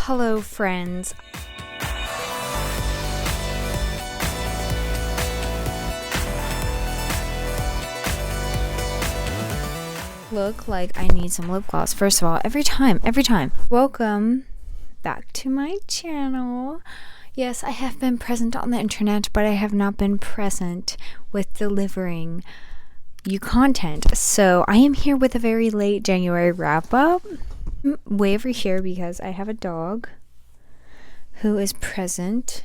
Hello, friends. Look like I need some lip gloss. First of all, every time. Welcome back to my channel. Yes, I have been present on the internet, but I have not been present with delivering you content. So I am here with a very late January wrap up. Way over here because I have a dog who is present.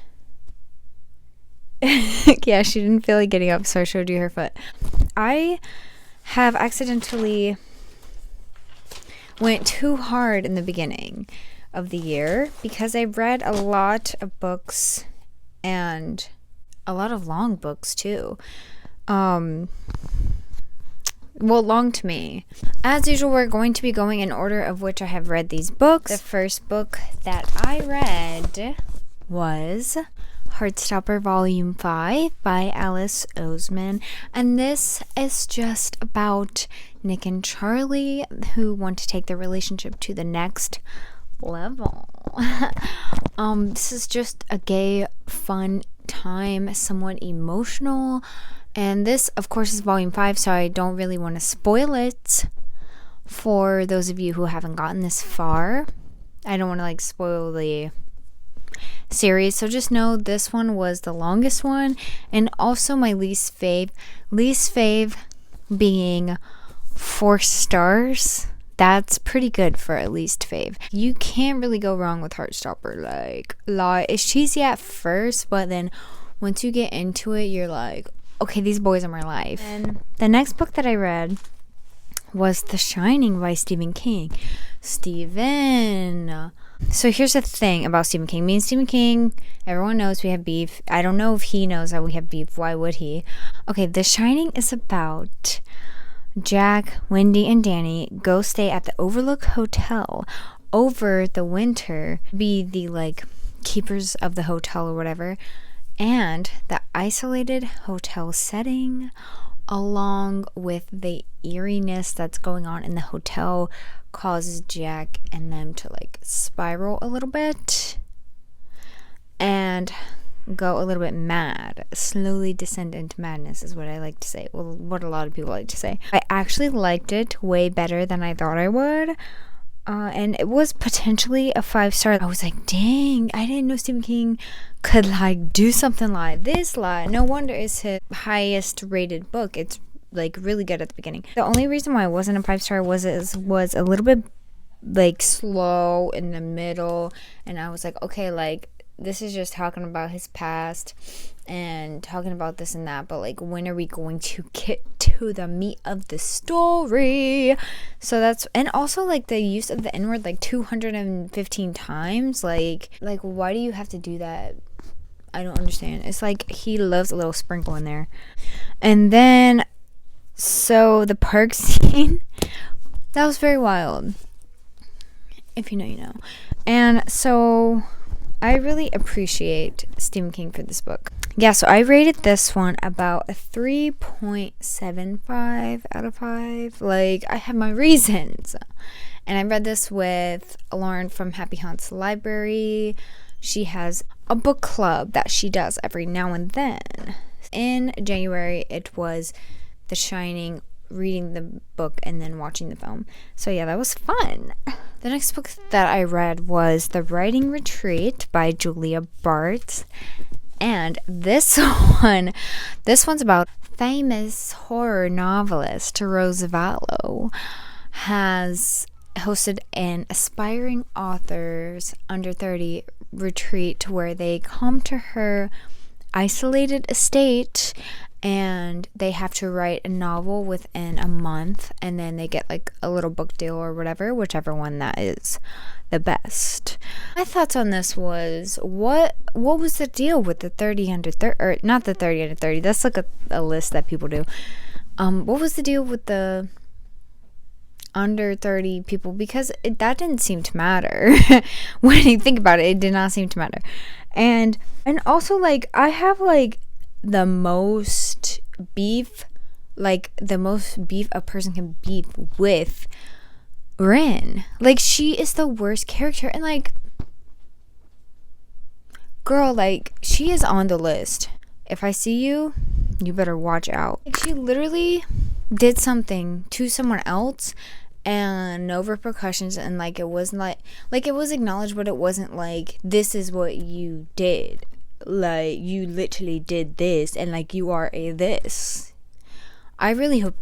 Yeah, she didn't feel like getting up, so I showed you her foot. I have accidentally went too hard in the beginning of the year because I read a lot of books and a lot of long books too. Well, long to me. As usual, we're going to be going in order of which I have read these books. The first book that I read was Heartstopper Volume 5 by Alice Oseman. And this is just about Nick and Charlie who want to take their relationship to the next level. This is just a gay, fun time, somewhat emotional. And this, of course, is Volume 5, so I don't really want to spoil it for those of you who haven't gotten this far. I don't want to, spoil the series, so just know this one was the longest one, and also my least fave. Least fave being 4 stars. That's pretty good for a least fave. You can't really go wrong with Heartstopper. It's cheesy at first, but then once you get into it, you're like, okay, these boys are my life. And the next book that I read was The Shining by Stephen King. Stephen. So here's the thing about Stephen King. Me and Stephen King, everyone knows we have beef. I don't know if he knows that we have beef. Why would he? Okay, The Shining is about Jack, Wendy, and Danny go stay at the Overlook Hotel over the winter, be the keepers of the hotel or whatever. And the isolated hotel setting, along with the eeriness that's going on in the hotel, causes Jack and them to spiral a little bit and go a little bit mad. Slowly descend into madness is what I like to say. Well, what a lot of people like to say. I actually liked it way better than I thought I would. And it was potentially a 5-star. I was like, dang, I didn't know Stephen King could do something like this. No wonder it's his highest rated book. It's really good at the beginning. The only reason why it wasn't a 5-star was a little bit slow in the middle, and I was like, okay, this is just talking about his past and talking about this and that, but when are we going to get to the meat of the story? So that's, and also the use of the N-word 215 times, why do you have to do that? I don't understand. It's he loves a little sprinkle in there. And then so the park scene, that was very wild. If you know, you know. And so I really appreciate Stephen King for this book. Yeah, so I rated this one about a 3.75 out of 5. I have my reasons. And I read this with Lauren from Happy Haunts Library. She has a book club that she does every now and then. In January, it was The Shining, reading the book and then watching the film. So yeah, that was fun. The next book that I read was The Writing Retreat by Julia Bartz. And this one's about famous horror novelist Rose Vallow has hosted an aspiring authors under 30 retreat where they come to her isolated estate and they have to write a novel within a month, and then they get a little book deal or whatever, whichever one that is the best. My thoughts on this was, what was the deal with the 30 under 30, or not the 30 under 30, that's a list that people do. What was the deal with the under 30 people? Because that didn't seem to matter. When you think about it, it did not seem to matter. And also I have the most beef a person can beef with Rin. She is the worst character, and girl, like, she is on the list. If I see you, you better watch out. Like, she literally did something to someone else and no repercussions, and like it wasn't like it was acknowledged, but it wasn't like, this is what you did, like you literally did this and like you are a this. I really hope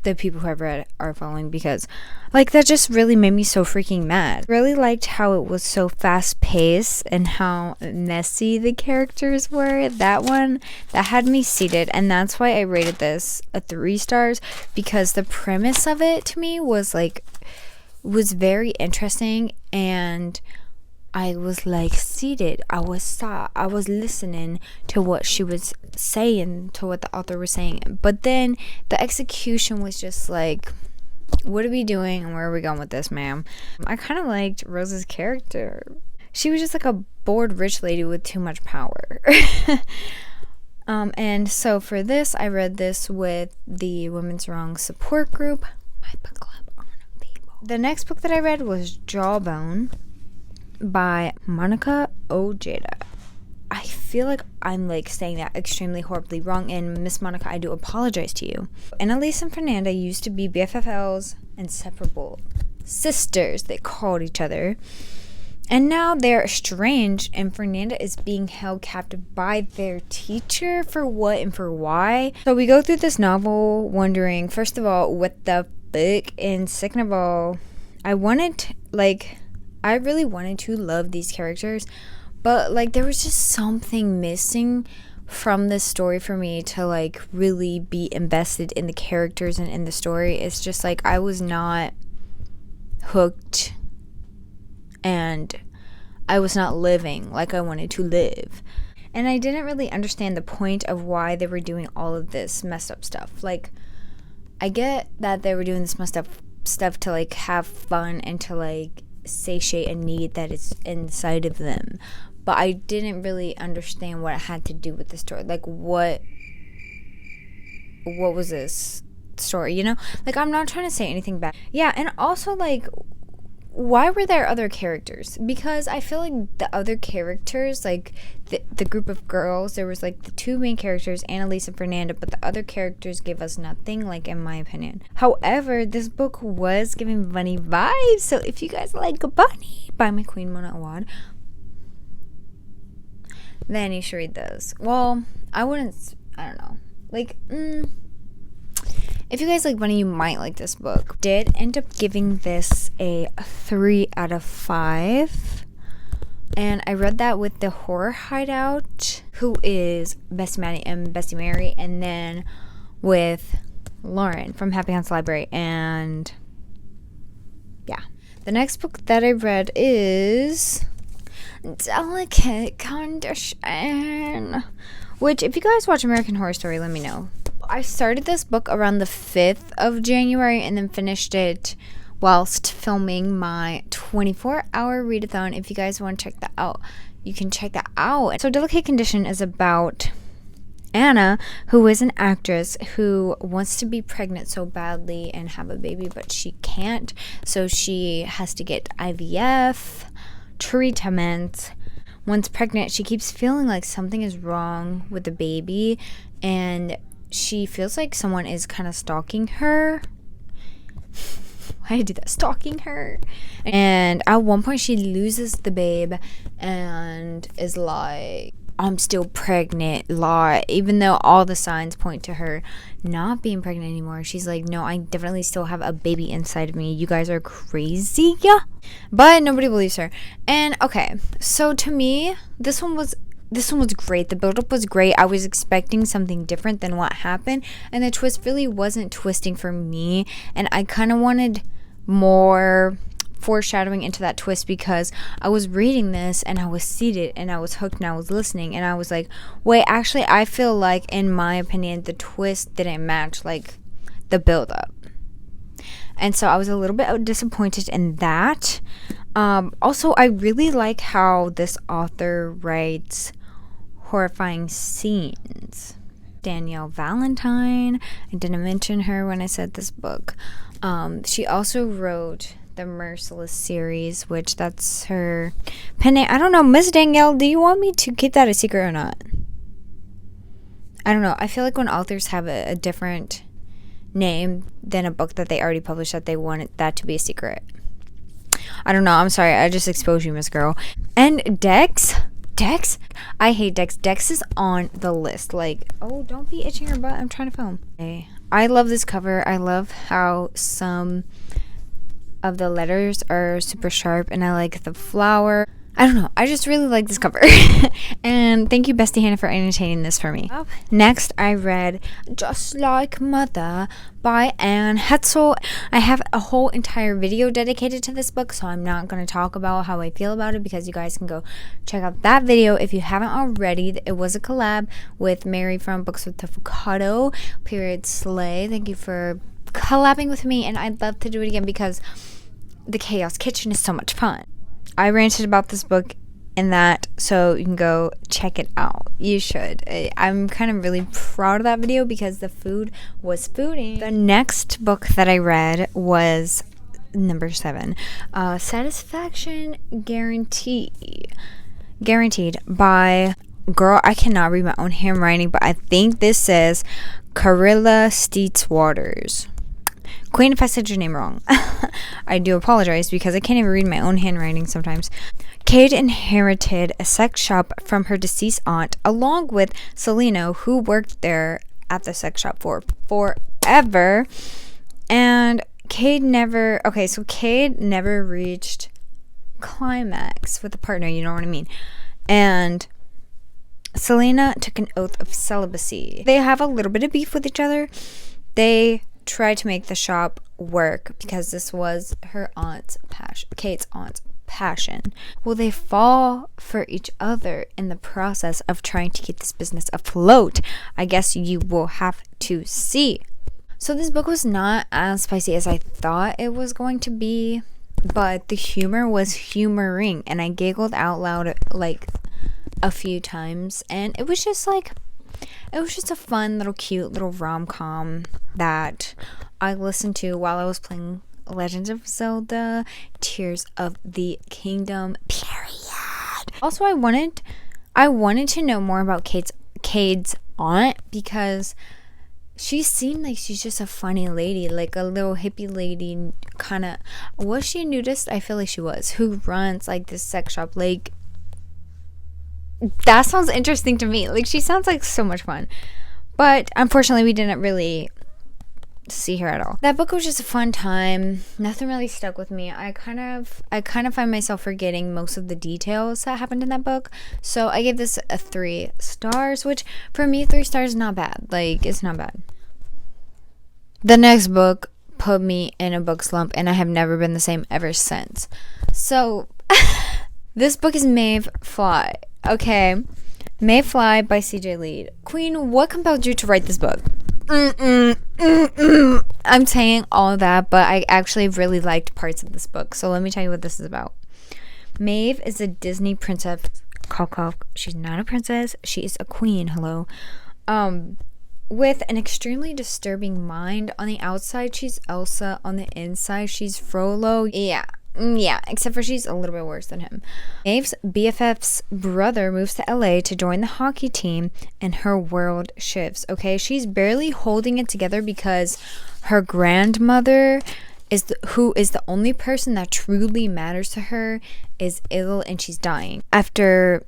the people who I've read are following, because like that just really made me so freaking mad. Really liked how it was so fast paced and how messy the characters were. That one, that had me seated, and that's why I rated this a 3 stars, because the premise of it to me was very interesting, and I was like seated. I was listening to what she was saying, to what the author was saying. But then the execution was just like, what are we doing and where are we going with this, ma'am? I kind of liked Rose's character. She was just like a bored rich lady with too much power. And so for this, I read this with the Women's Wrong support group, my book club on people. The next book that I read was Jawbone by Monica Ojeda. I feel like I'm like saying that extremely horribly wrong, and Miss Monica, I do apologize to you. Annalise and Fernanda used to be BFFLs, inseparable sisters that called each other, and now they're estranged, and Fernanda is being held captive by their teacher. For what and for why? So we go through this novel wondering, first of all, what the fuck, and second of all, I really wanted to love these characters, but like there was just something missing from this story for me to like really be invested in the characters and in the story. It's just like I was not hooked, and I was not living like I wanted to live, and I didn't really understand the point of why they were doing all of this messed up stuff. Like, I get that they were doing this messed up stuff to like have fun and to like satiate a need that is inside of them, but I didn't really understand what it had to do with the story. Like, what was this story, you know? Like, I'm not trying to say anything bad. Yeah, and also like, why were there other characters? Because I feel like the other characters, like the group of girls, there was like the 2 main characters, Annalise and Fernanda, but the other characters gave us nothing, like, in my opinion. However, this book was giving Bunny vibes, so if you guys like Bunny by my queen Mona Awad, then you should read those. Well, I don't know. Like, if you guys like Bunny, you might like this book. Did end up giving this a 3 out of 5. And I read that with the Horror Hideout, who is Bestie Maddy and Bestie Mary, and then with Lauren from Happy House Library. And yeah. The next book that I read is Delicate Condition, which, if you guys watch American Horror Story, let me know. I started this book around the 5th of January and then finished it whilst filming my 24-hour readathon. If you guys want to check that out, you can check that out. So Delicate Condition is about Anna, who is an actress who wants to be pregnant so badly and have a baby, but she can't. So she has to get IVF treatment. Once pregnant, she keeps feeling like something is wrong with the baby, and she feels like someone is kind of stalking her. Why did I do that? Stalking her. And at one point she loses the babe and is like, I'm still pregnant, even though all the signs point to her not being pregnant anymore. She's like, no, I definitely still have a baby inside of me. You guys are crazy. Yeah. But nobody believes her. And okay, so to me, this one was great. The build-up was great. I was expecting something different than what happened, and the twist really wasn't twisting for me, and I kind of wanted more foreshadowing into that twist, because I was reading this and I was seated and I was hooked and I was listening, and I was like, wait, actually I feel like, in my opinion, the twist didn't match like the build-up, and so I was a little bit disappointed in that. Also, I really like how this author writes horrifying scenes. Danielle Valentine, I didn't mention her when I said this book. She also wrote the Merciless series, which that's her pen name. I don't know, Miss Danielle, do you want me to keep that a secret or not? I don't know. I feel like when authors have a different name than a book that they already published, that they want that to be a secret. I don't know. I'm sorry. I just exposed you, Miss Girl. And Dex? I hate Dex. Dex is on the list. Like, oh, don't be itching your butt. I'm trying to film. Okay. I love this cover. I love how some of the letters are super sharp, and I like the flower. I don't know. I just really like this cover. And thank you, Bestie Hannah, for entertaining this for me. Next, I read Just Like Mother by Anne Hetzel. I have a whole entire video dedicated to this book, so I'm not going to talk about how I feel about it, because you guys can go check out that video if you haven't already. It was a collab with Mary from Books with Avocado, period slay. Thank you for collabing with me, and I'd love to do it again because the Chaos Kitchen is so much fun. I ranted about this book in that, so you can go check it out. You should. I'm kind of really proud of that video because the food was fooding. The next book that I read was number 7, Satisfaction Guaranteed by, girl, I cannot read my own handwriting, but I think this says Carilla Steets Waters. Queen, if I said your name wrong, I do apologize because I can't even read my own handwriting sometimes. Kate inherited a sex shop from her deceased aunt, along with Selena, who worked there at the sex shop for forever. And Cade never reached climax with a partner, you know what I mean? And Selena took an oath of celibacy. They have a little bit of beef with each other. They try to make the shop work because this was her aunt's passion, Kate's aunt's passion. Will they fall for each other in the process of trying to keep this business afloat? I guess you will have to see. So this book was not as spicy as I thought it was going to be, but the humor was humoring, and I giggled out loud like a few times, and it was just a fun little cute little rom-com that I listened to while I was playing Legends of Zelda Tears of the Kingdom, period. Also, I wanted to know more about Cade's aunt, because she seemed like she's just a funny lady, like a little hippie lady, kind of. Was she a nudist? I feel like she was. Who runs like this sex shop, like. That sounds interesting to me. Like, she sounds like so much fun. But unfortunately, we didn't really see her at all. That book was just a fun time. Nothing really stuck with me. I kind of find myself forgetting most of the details that happened in that book. So I gave this a 3 stars, which for me, 3 stars is not bad. Like, it's not bad. The next book put me in a book slump, and I have never been the same ever since. So this book is Mayfly. Okay, Mayfly by CJ Lead. Queen, what compelled you to write this book? I'm saying all of that, but I actually really liked parts of this book. So let me tell you what this is about. Maeve is a Disney princess. She's not a princess. She is a queen. Hello. With an extremely disturbing mind. On the outside, she's Elsa. On the inside, she's Frollo. Yeah, except for she's a little bit worse than him. Maeve's BFF's brother moves to LA to join the hockey team, and her world shifts, okay? She's barely holding it together because her grandmother, who is the only person that truly matters to her, is ill and she's dying. After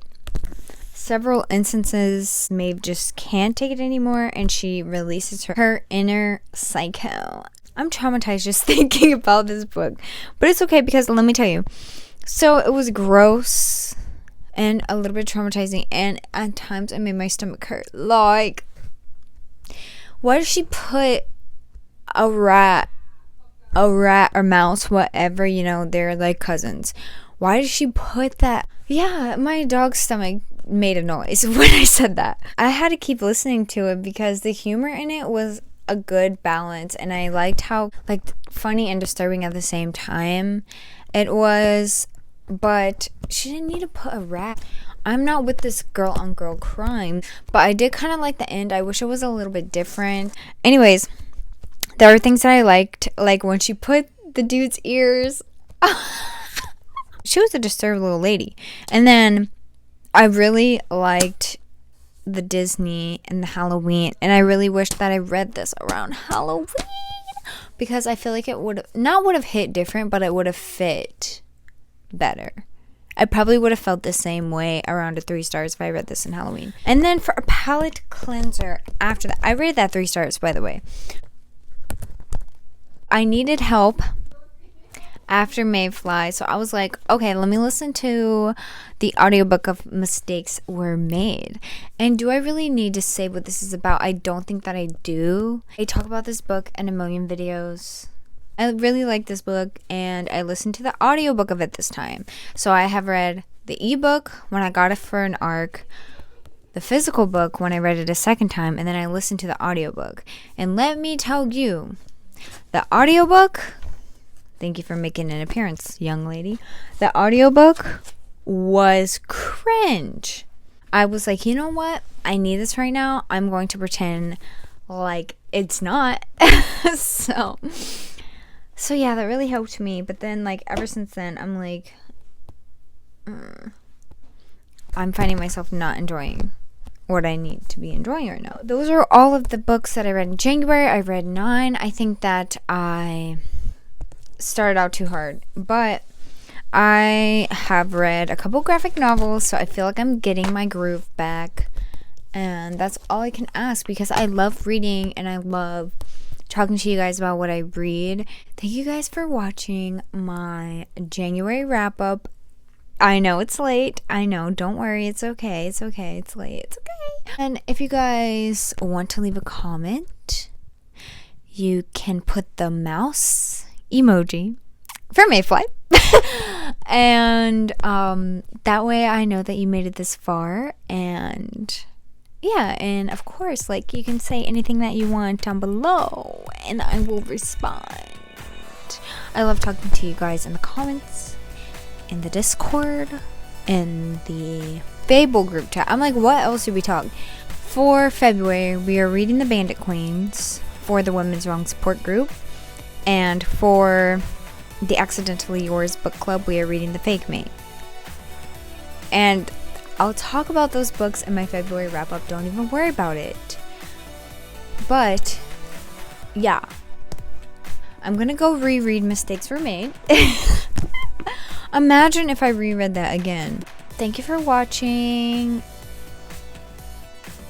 several instances, Maeve just can't take it anymore, and she releases her inner psycho. I'm traumatized just thinking about this book, but it's okay because let me tell you. So it was gross and a little bit traumatizing, and at times it made my stomach hurt. Like, why does she put a rat or mouse, whatever, you know, they're like cousins. Why did she put that? Yeah, my dog's stomach made a noise when I said that. I had to keep listening to it because the humor in it was a good balance, and I liked how like funny and disturbing at the same time it was. But she didn't need to put a rat. I'm not with this girl on girl crime, but I did kind of like the end. I wish it was a little bit different. Anyways, there are things that I liked, like when she put the dude's ears She was a disturbed little lady. And then I really liked the Disney and the Halloween, and I really wish that I read this around Halloween, because I feel like it would have hit different, but it would have fit better. I probably would have felt the same way around a 3 stars if I read this in Halloween. And then for a palate cleanser after that, I rated that 3 stars, by the way. I needed help after Mayfly, so I was like, okay, let me listen to the audiobook of Mistakes Were Made. And do I really need to say what this is about? I don't think that I do. I talk about this book in a million videos. I really like this book, and I listened to the audiobook of it this time. So I have read the ebook when I got it for an ARC, the physical book when I read it a second time, and then I listened to the audiobook. And let me tell you, the audiobook, thank you for making an appearance, young lady. The audiobook was cringe. I was like, you know what? I need this right now. I'm going to pretend like it's not. So yeah, that really helped me. But then, like, ever since then, I'm like, I'm finding myself not enjoying what I need to be enjoying right now. Those are all of the books that I read in January. I read 9. I think that I started out too hard, but I have read a couple graphic novels, so I feel like I'm getting my groove back, and that's all I can ask, because I love reading and I love talking to you guys about what I read. Thank you guys for watching my January wrap up. I know it's late. I know. Don't worry. It's okay. It's okay. It's late. It's okay. And if you guys want to leave a comment, you can put the mouse emoji for Mayfly. And that way I know that you made it this far. And yeah, and of course, like, you can say anything that you want down below, and I will respond. I love talking to you guys in the comments, in the Discord, in the Fable group chat. I'm like, what else do we talk? For February, we are reading the Bandit Queens for the Women's Wrong Support Group, and for the Accidentally Yours book club, we are reading The Fake Mate. And I'll talk about those books in my February wrap up. Don't even worry about it. But yeah, I'm gonna go reread Mistakes Were Made. Imagine if I reread that again. Thank you for watching.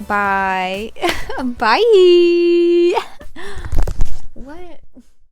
Bye. Bye. What?